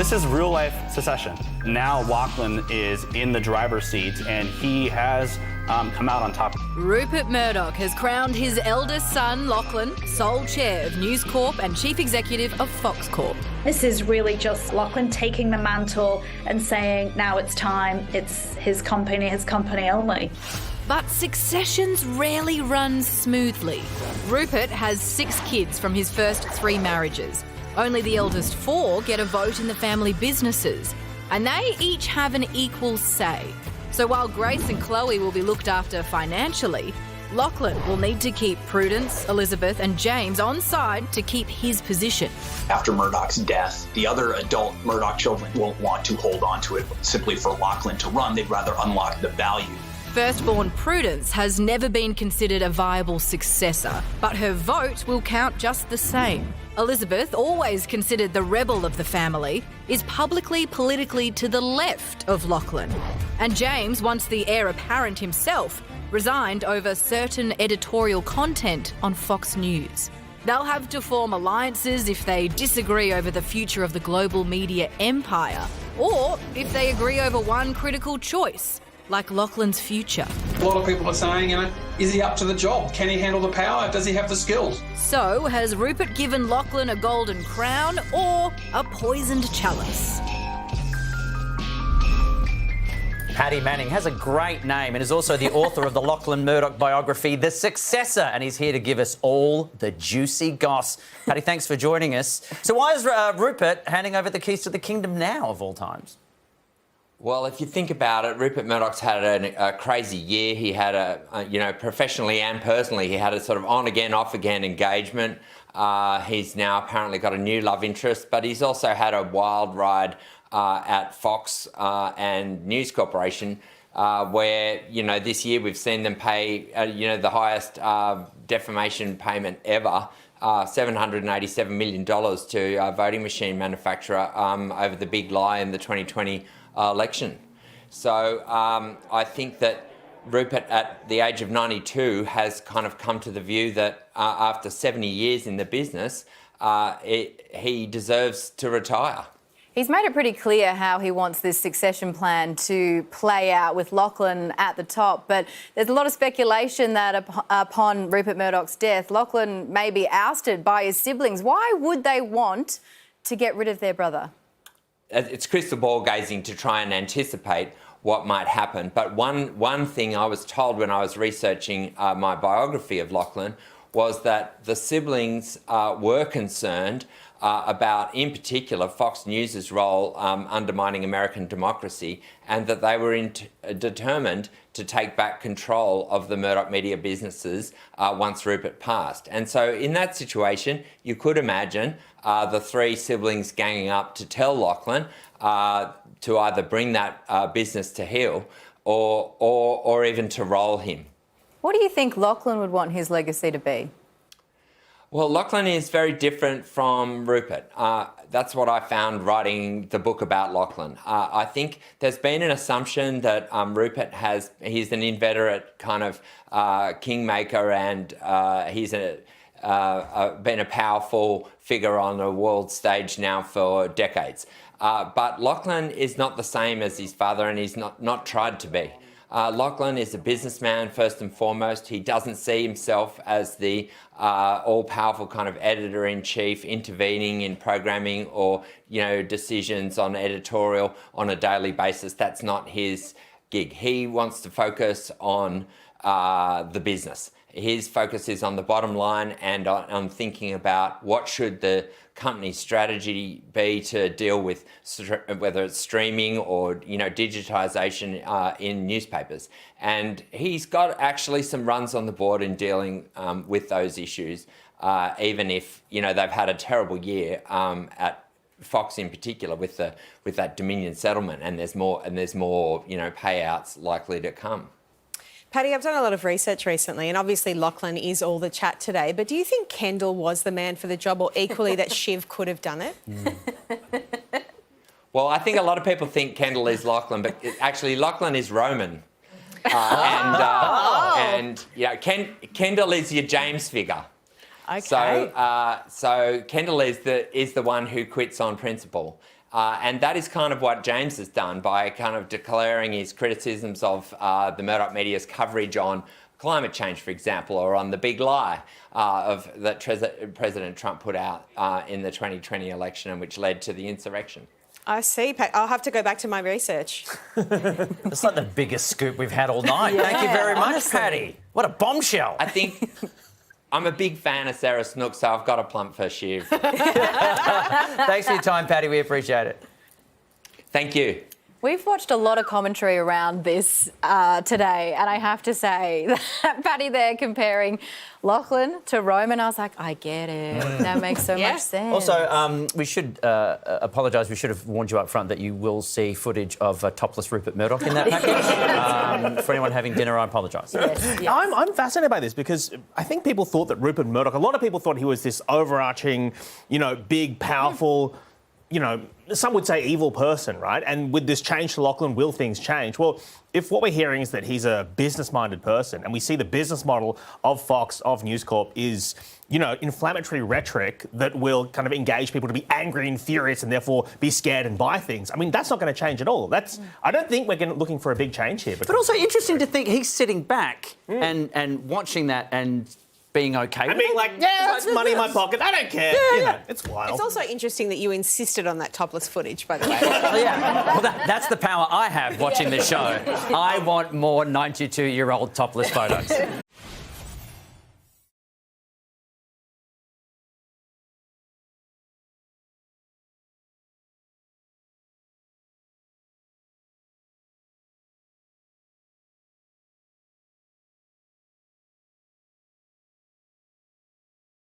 This is real life succession. Now Lachlan is in the driver's seat and he has come out on top. Rupert Murdoch has crowned his eldest son, Lachlan, sole chair of News Corp and chief executive of Fox Corp. This is really just Lachlan taking the mantle and saying, now it's time, it's his company only. But successions rarely run smoothly. Rupert has 6 kids from his first 3 marriages. Only the eldest 4 get a vote in the family businesses, and they each have an equal say. So while Grace and Chloe will be looked after financially, Lachlan will need to keep Prudence, Elizabeth and James on side to keep his position. After Murdoch's death, the other adult Murdoch children won't want to hold on to it simply for Lachlan to run. They'd rather unlock the value. Firstborn Prudence has never been considered a viable successor, but her vote will count just the same. Elizabeth, always considered the rebel of the family, is publicly politically to the left of Lachlan. And James, once the heir apparent himself, resigned over certain editorial content on Fox News. They'll have to form alliances if they disagree over the future of the global media empire, or if they agree over one critical choice, like Lachlan's future. A lot of people are saying, is he up to the job? Can he handle the power? Does he have the skills? So, has Rupert given Lachlan a golden crown or a poisoned chalice? Paddy Manning has a great name and is also the author of the Lachlan Murdoch biography, The Successor, and he's here to give us all the juicy goss. Paddy, thanks for joining us. So why is Rupert handing over the keys to the kingdom now, of all times? Well, if you think about it, Rupert Murdoch's had a crazy year. He had professionally and personally, he had a sort of on-again, off-again engagement. He's now apparently got a new love interest, but he's also had a wild ride at Fox and News Corporation, where, this year we've seen them pay, the highest defamation payment ever, $787 million to a voting machine manufacturer over the big lie in the 2020 election. So I think that Rupert, at the age of 92, has kind of come to the view that after 70 years in the business, he deserves to retire. He's made it pretty clear how he wants this succession plan to play out with Lachlan at the top, but there's a lot of speculation that upon Rupert Murdoch's death, Lachlan may be ousted by his siblings. Why would they want to get rid of their brother? It's crystal ball gazing to try and anticipate what might happen. But one thing I was told when I was researching my biography of Lachlan was that the siblings were concerned about, in particular, Fox News' role undermining American democracy, and that they were determined to take back control of the Murdoch media businesses once Rupert passed. And so in that situation, you could imagine the 3 siblings ganging up to tell Lachlan to either bring that business to heel or even to roll him. What do you think Lachlan would want his legacy to be? Well, Lachlan is very different from Rupert. That's what I found writing the book about Lachlan. I think there's been an assumption that Rupert he's an inveterate kind of kingmaker, and he's been a powerful figure on the world stage now for decades. But Lachlan is not the same as his father, and he's not tried to be. Lachlan is a businessman first and foremost. He doesn't see himself as the all-powerful kind of editor-in-chief intervening in programming or, decisions on editorial on a daily basis. That's not his gig. He wants to focus on the business. His focus is on the bottom line and on thinking about what should the company's strategy be to deal with whether it's streaming or digitization in newspapers. And he's got actually some runs on the board in dealing with those issues, even if they've had a terrible year at Fox in particular with that Dominion settlement, and there's more payouts likely to come. Paddy, I've done a lot of research recently, and obviously Lachlan is all the chat today, but do you think Kendall was the man for the job, or equally that Shiv could have done it? Well, I think a lot of people think Kendall is Lachlan, but actually Lachlan is Roman. Kendall is your James figure. Okay. So Kendall is the one who quits on principle. And that is kind of what James has done by kind of declaring his criticisms of the Murdoch media's coverage on climate change, for example, or on the big lie that President Trump put out in the 2020 election, and which led to the insurrection. I see. I'll have to go back to my research. It's like the biggest scoop we've had all night. Thank you very much, Paddy. What a bombshell. I think I'm a big fan of Sarah Snook, so I've got a plump for Shiv. Thanks for your time, Paddy. We appreciate it. Thank you. We've watched a lot of commentary around this today, and I have to say that Paddy there comparing Lachlan to Roman, I was like, I get it. That makes so much sense. Also, we should apologise. We should have warned you up front that you will see footage of topless Rupert Murdoch in that package. For anyone having dinner, I apologise. Yes. I'm fascinated by this because I think people thought that Rupert Murdoch, a lot of people thought he was this overarching, big, powerful, some would say evil person, right? And with this change to Lachlan, will things change? Well, if what we're hearing is that he's a business-minded person, and we see the business model of Fox, of News Corp, is, inflammatory rhetoric that will kind of engage people to be angry and furious and therefore be scared and buy things. I mean, that's not going to change at all. I don't think we're looking for a big change here. But also interesting to think he's sitting back and watching that and being okay with being it. like, that's money in my pocket. I don't care. It's wild. It's also interesting that you insisted on that topless footage, by the way. Well, that's the power I have watching this show. I want more 92-year-old topless photos.